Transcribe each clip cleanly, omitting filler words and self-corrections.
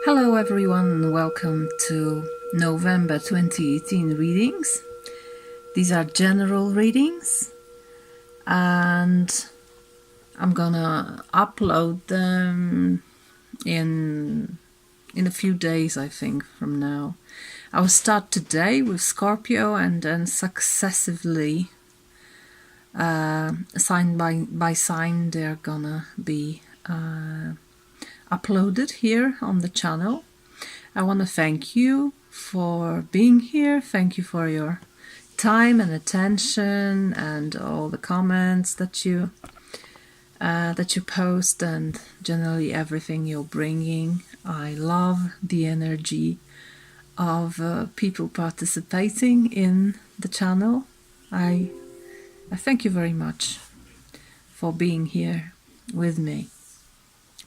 Hello everyone, welcome to November 2018 readings. These are general readings and I'm gonna upload them in a few days, I think, from now. I will start today with Scorpio and then successively sign by sign they're gonna be uploaded here on the channel. I want to thank you for being here. Thank you for your time and attention and all the comments that you post and generally everything you're bringing. I love the energy of people participating in the channel. I thank you very much for being here with me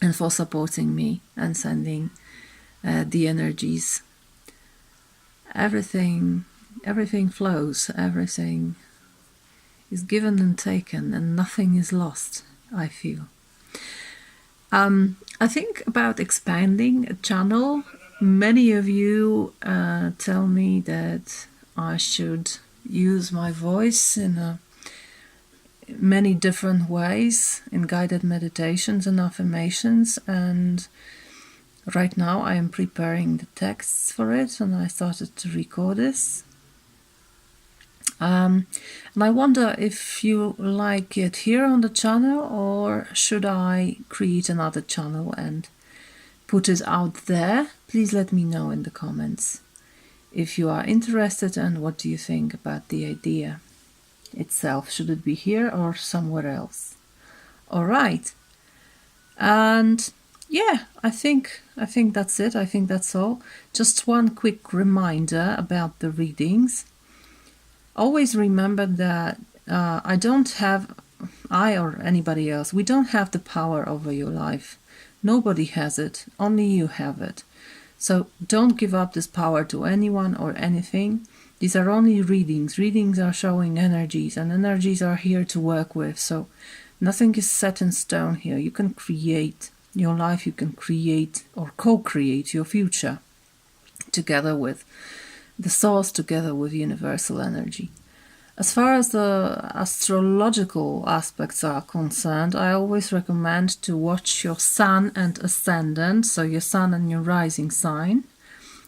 and for supporting me and sending the energies. Everything flows, everything is given and taken, and nothing is lost, I feel. I think about expanding a channel. Many of you tell me that I should use my voice in many different ways, in guided meditations and affirmations, and right now I am preparing the texts for it, and I started to record this. And I wonder if you like it here on the channel, or should I create another channel and put it out there? Please let me know in the comments if you are interested, and what do you think about the idea itself. Should it be here or somewhere else? All right. And yeah, I think that's it. I think that's all. Just one quick reminder about the readings. Always remember that I or anybody else, we don't have the power over your life. Nobody has it. Only you have it. So don't give up this power to anyone or anything. These are only readings. Readings are showing energies, and energies are here to work with. So nothing is set in stone here. You can create your life, you can create or co-create your future together with the source, together with universal energy. As far as the astrological aspects are concerned, I always recommend to watch your sun and ascendant, so your sun and your rising sign.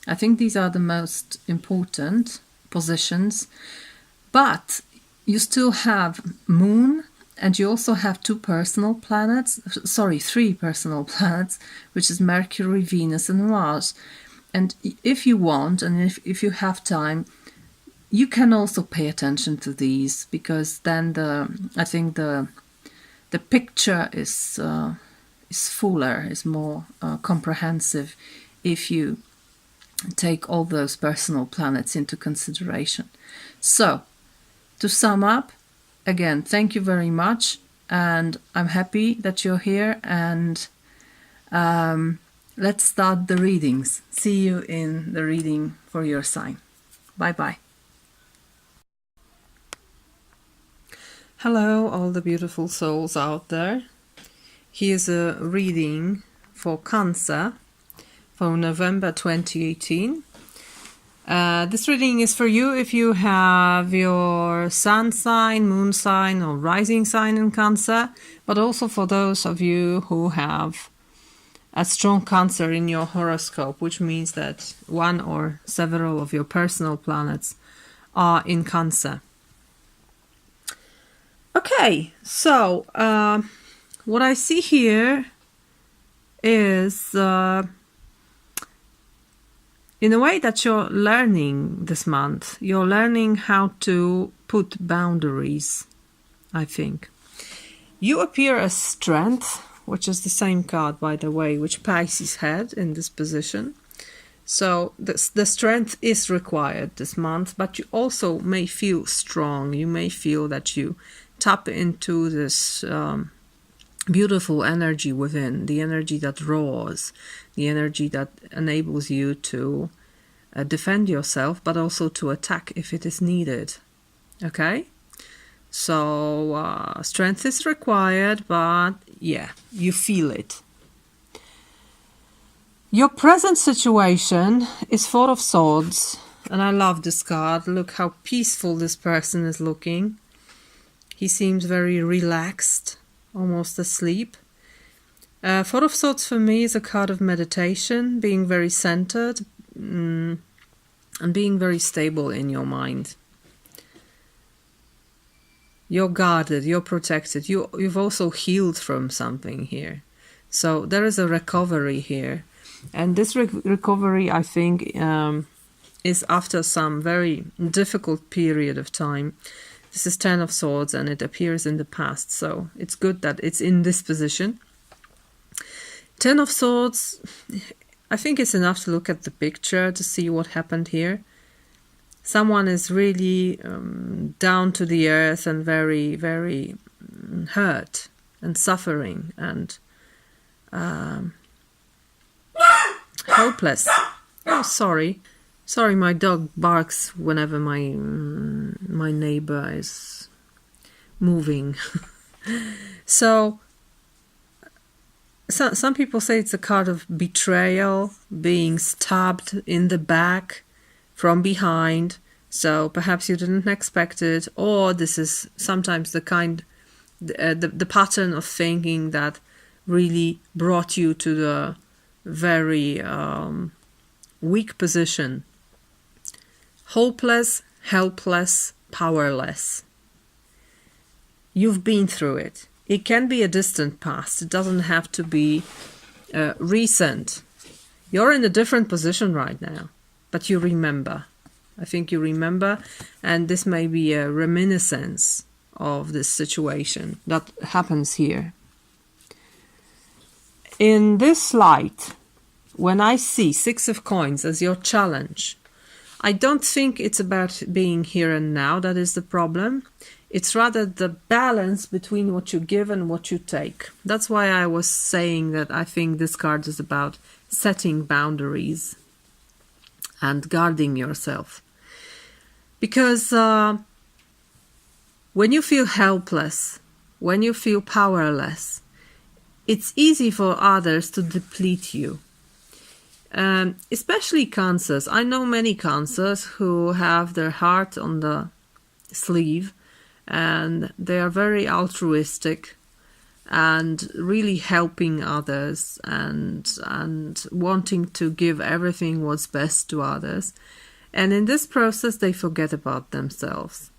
I think these are the most important positions, but you still have moon, and you also have three personal planets, which is Mercury, Venus and Mars. And if you want, and if you have time, you can also pay attention to these, because then I think the picture is fuller, is more comprehensive if you take all those personal planets into consideration. So, to sum up, again, thank you very much, and I'm happy that you're here, and let's start the readings. See you in the reading for your sign. Bye-bye. Hello, all the beautiful souls out there. Here's a reading for Cancer for November 2018. This reading is for you if you have your sun sign, moon sign or rising sign in Cancer, but also for those of you who have a strong Cancer in your horoscope, which means that one or several of your personal planets are in Cancer. Okay, so what I see here is in a way that you're learning this month. You're learning how to put boundaries, I think. You appear as Strength, which is the same card, by the way, which Pisces had in this position. So the strength is required this month, but you also may feel strong. You may feel that you tap into this beautiful energy within, the energy that roars, the energy that enables you to defend yourself, but also to attack if it is needed. Okay? So strength is required, but yeah, you feel it. Your present situation is Four of Swords, and I love this card. Look how peaceful this person is looking. He seems very relaxed, almost asleep. Four of Swords for me is a card of meditation, being very centered, and being very stable in your mind. You're guarded, you're protected, you've also healed from something here. So there is a recovery here. And this recovery, I think, is after some very difficult period of time. This is Ten of Swords and it appears in the past. So it's good that it's in this position. Ten of Swords, I think it's enough to look at the picture to see what happened here. Someone is really down to the earth and very, very hurt and suffering and hopeless. Oh, sorry. Sorry, my dog barks whenever my neighbor is moving. So some people say it's a card of betrayal, being stabbed in the back from behind. So perhaps you didn't expect it, or this is sometimes the pattern of thinking that really brought you to the very weak position. Hopeless, helpless, powerless. You've been through it. It can be a distant past. It doesn't have to be recent. You're in a different position right now, but you remember. I think you remember, and this may be a reminiscence of this situation that happens here. In this light, when I see Six of Coins as your challenge, I don't think it's about being here and now that is the problem. It's rather the balance between what you give and what you take. That's why I was saying that I think this card is about setting boundaries and guarding yourself. Because when you feel helpless, when you feel powerless, it's easy for others to deplete you. Especially cancers. I know many cancers who have their heart on the sleeve and they are very altruistic and really helping others and wanting to give everything what's best to others. And in this process, they forget about themselves.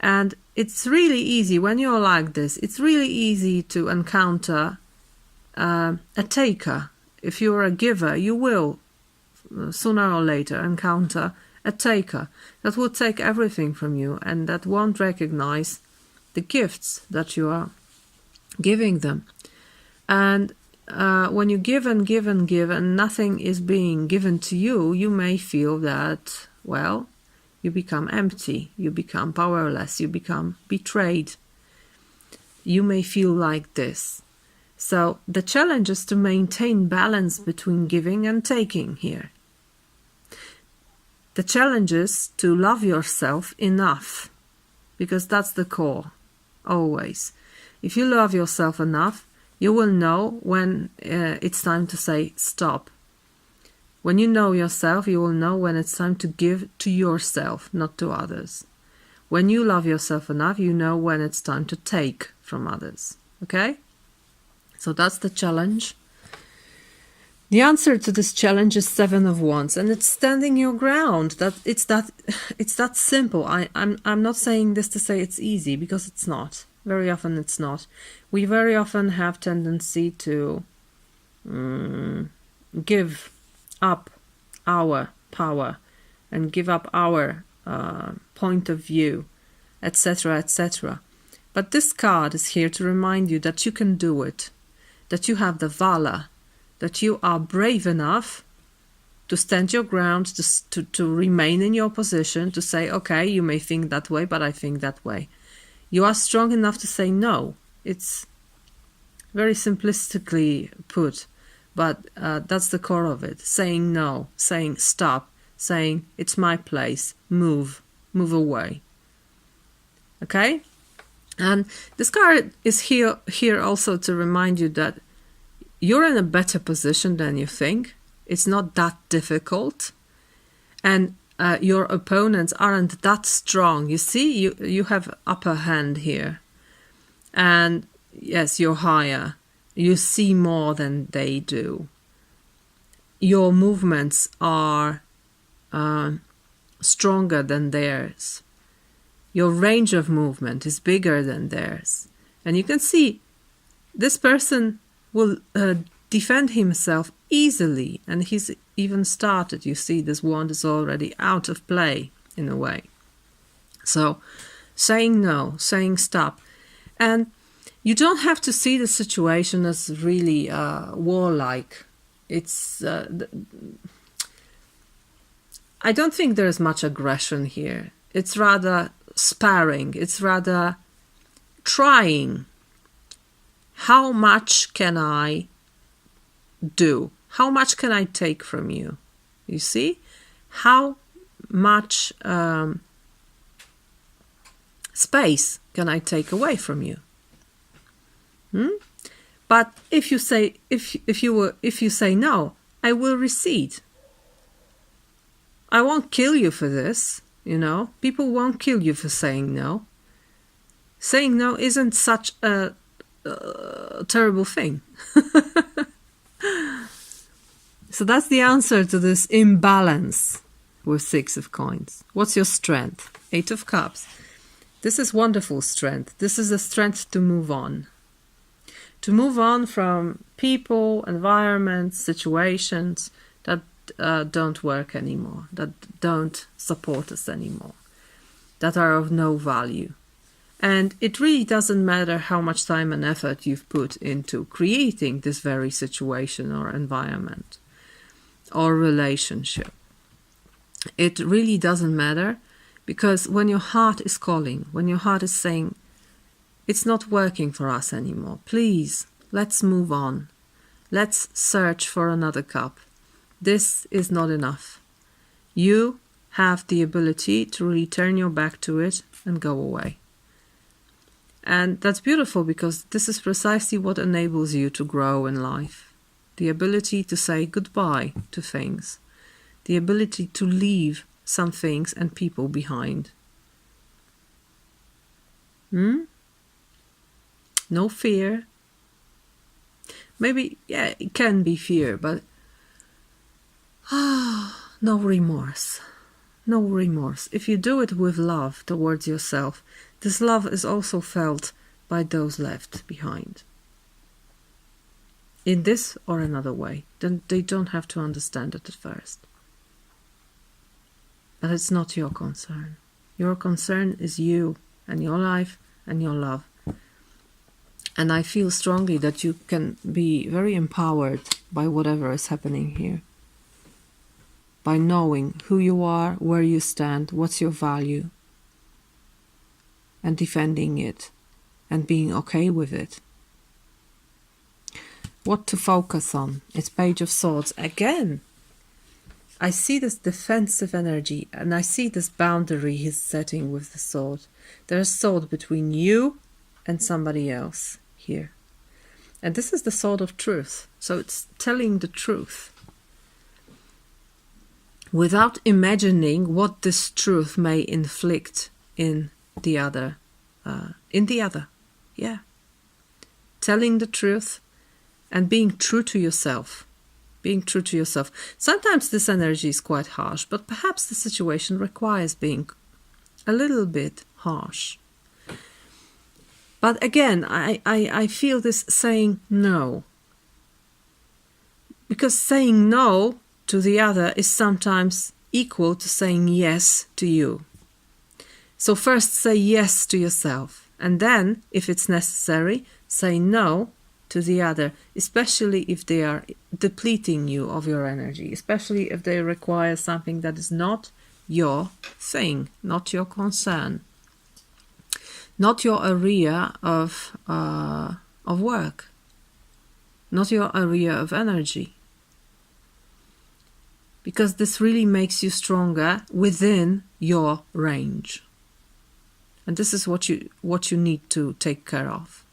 And it's really easy, when you're like this, it's really easy to encounter a taker. If you're a giver, you will, sooner or later, encounter a taker that will take everything from you and that won't recognize the gifts that you are giving them. And when you give and give and give and nothing is being given to you, you may feel that, well, you become empty, you become powerless, you become betrayed. You may feel like this. So the challenge is to maintain balance between giving and taking here. The challenge is to love yourself enough, because that's the core, always. If you love yourself enough, you will know when it's time to say stop. When you know yourself, you will know when it's time to give to yourself, not to others. When you love yourself enough, you know when it's time to take from others. Okay? So that's the challenge. The answer to this challenge is Seven of Wands, and it's standing your ground. It's that simple. I'm not saying this to say it's easy, because it's not. Very often it's not. We very often have tendency to give up our power and give up our point of view, etc., etc. But this card is here to remind you that you can do it, that you have the valor, that you are brave enough to stand your ground, to remain in your position, to say, okay, you may think that way, but I think that way. You are strong enough to say no. It's very simplistically put, but that's the core of it. Saying no, saying stop, saying it's my place, move away. Okay? And this card is here also to remind you that you're in a better position than you think. It's not that difficult. And your opponents aren't that strong. You see, you have upper hand here. And yes, you're higher. You see more than they do. Your movements are stronger than theirs. Your range of movement is bigger than theirs. And you can see this person will defend himself easily. And he's even started. You see, this wand is already out of play in a way. So saying no, saying stop. And you don't have to see the situation as really warlike. It's I don't think there's much aggression here. It's rather sparring. It's rather trying. How much can I do? How much can I take from you? You see? How much space can I take away from you? But if you say no, I will recede. I won't kill you for this, you know. People won't kill you for saying no. Saying no isn't such a terrible thing. So that's the answer to this imbalance with Six of Coins. What's your strength? Eight of Cups. This is wonderful strength. This is a strength to move on. To move on from people, environments, situations that don't work anymore, that don't support us anymore, that are of no value. And it really doesn't matter how much time and effort you've put into creating this very situation or environment or relationship. It really doesn't matter, because when your heart is calling, when your heart is saying, it's not working for us anymore, please, let's move on. Let's search for another cup. This is not enough. You have the ability to really turn your back to it and go away. And that's beautiful, because this is precisely what enables you to grow in life. The ability to say goodbye to things. The ability to leave some things and people behind. No fear. Maybe, yeah, it can be fear, but no remorse. No remorse. If you do it with love towards yourself, this love is also felt by those left behind. In this or another way. Then they don't have to understand it at first. But it's not your concern. Your concern is you and your life and your love. And I feel strongly that you can be very empowered by whatever is happening here. By knowing who you are, where you stand, what's your value, and defending it, and being okay with it. What to focus on? It's Page of Swords. Again, I see this defensive energy, and I see this boundary he's setting with the sword. There's a sword between you and somebody else here. And this is the sword of truth. So it's telling the truth, without imagining what this truth may inflict in the other. Yeah. Telling the truth and being true to yourself. Being true to yourself. Sometimes this energy is quite harsh, but perhaps the situation requires being a little bit harsh. But again, I feel this saying no. Because saying no to the other is sometimes equal to saying yes to you. So first say yes to yourself, and then, if it's necessary, say no to the other, especially if they are depleting you of your energy, especially if they require something that is not your thing, not your concern, not your area of work, not your area of energy. Because this really makes you stronger within your range. And this is what you need to take care of.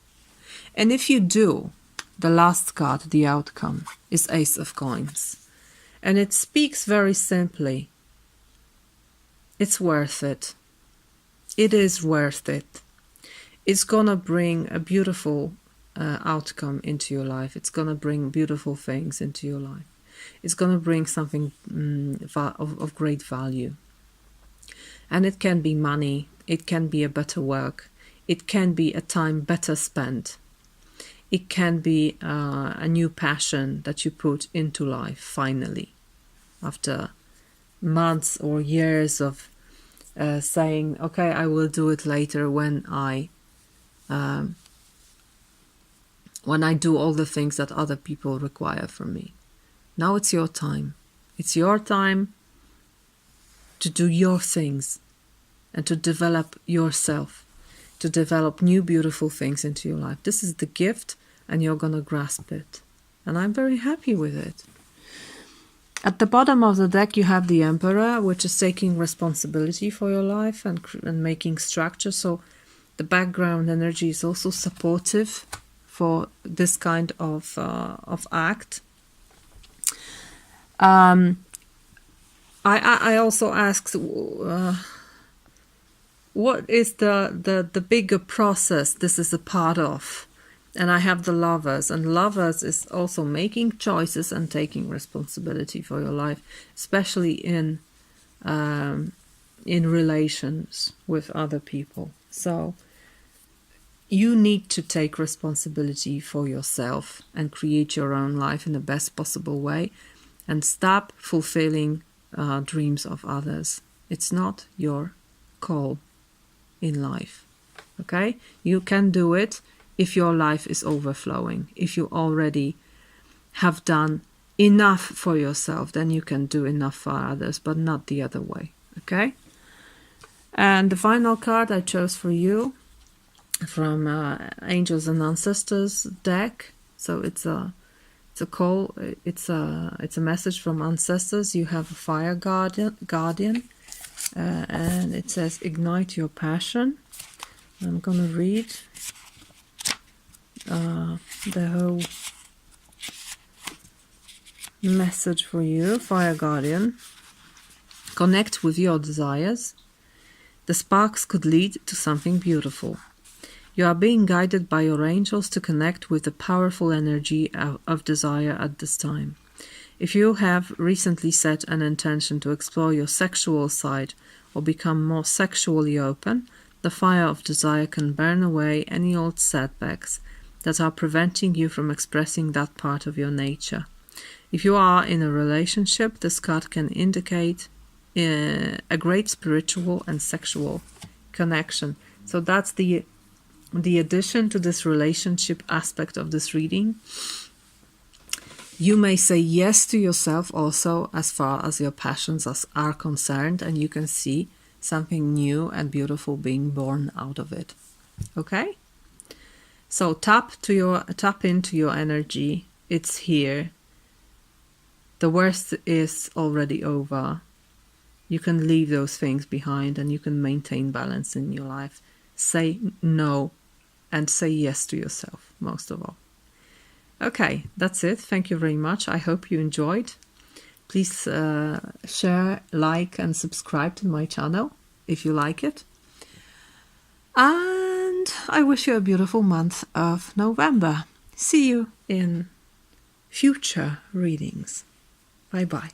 And if you do, the last card, the outcome, is Ace of Coins. And it speaks very simply. It's worth it. It is worth it. It's gonna bring a beautiful outcome into your life. It's gonna bring beautiful things into your life. It's gonna bring something of great value. And it can be money. It can be a better work. It can be a time better spent. It can be a new passion that you put into life finally, after months or years of saying, okay, I will do it later when I do all the things that other people require from me. Now it's your time. It's your time to do your things and to develop yourself, to develop new beautiful things into your life. This is the gift, and you're going to grasp it. And I'm very happy with it. At the bottom of the deck, you have the Emperor, which is taking responsibility for your life and making structure. So the background energy is also supportive for this kind of act. I also asked, what is the bigger process this is a part of? And I have the Lovers, and Lovers is also making choices and taking responsibility for your life, especially in relations with other people. So you need to take responsibility for yourself and create your own life in the best possible way, and stop fulfilling dreams of others. It's not your call in life. Okay? You can do it if your life is overflowing. If you already have done enough for yourself, then you can do enough for others, but not the other way. Okay? And the final card I chose for you from Angels and Ancestors deck. So it's a call. It's a message from ancestors. You have a fire guardian, and it says ignite your passion. I'm gonna read the whole message for you. Fire guardian, connect with your desires. The sparks could lead to something beautiful. You are being guided by your angels to connect with the powerful energy of desire at this time. If you have recently set an intention to explore your sexual side or become more sexually open, the fire of desire can burn away any old setbacks that are preventing you from expressing that part of your nature. If you are in a relationship, this card can indicate a great spiritual and sexual connection. So that's the addition to this relationship aspect of this reading. You may say yes to yourself also as far as your passions are concerned, and you can see something new and beautiful being born out of it. Okay? So tap into your energy. It's here. The worst is already over. You can leave those things behind and you can maintain balance in your life. Say no and say yes to yourself, most of all. Okay, that's it. Thank you very much. I hope you enjoyed. Please share, like, and subscribe to my channel if you like it. And I wish you a beautiful month of November. See you in future readings. Bye-bye.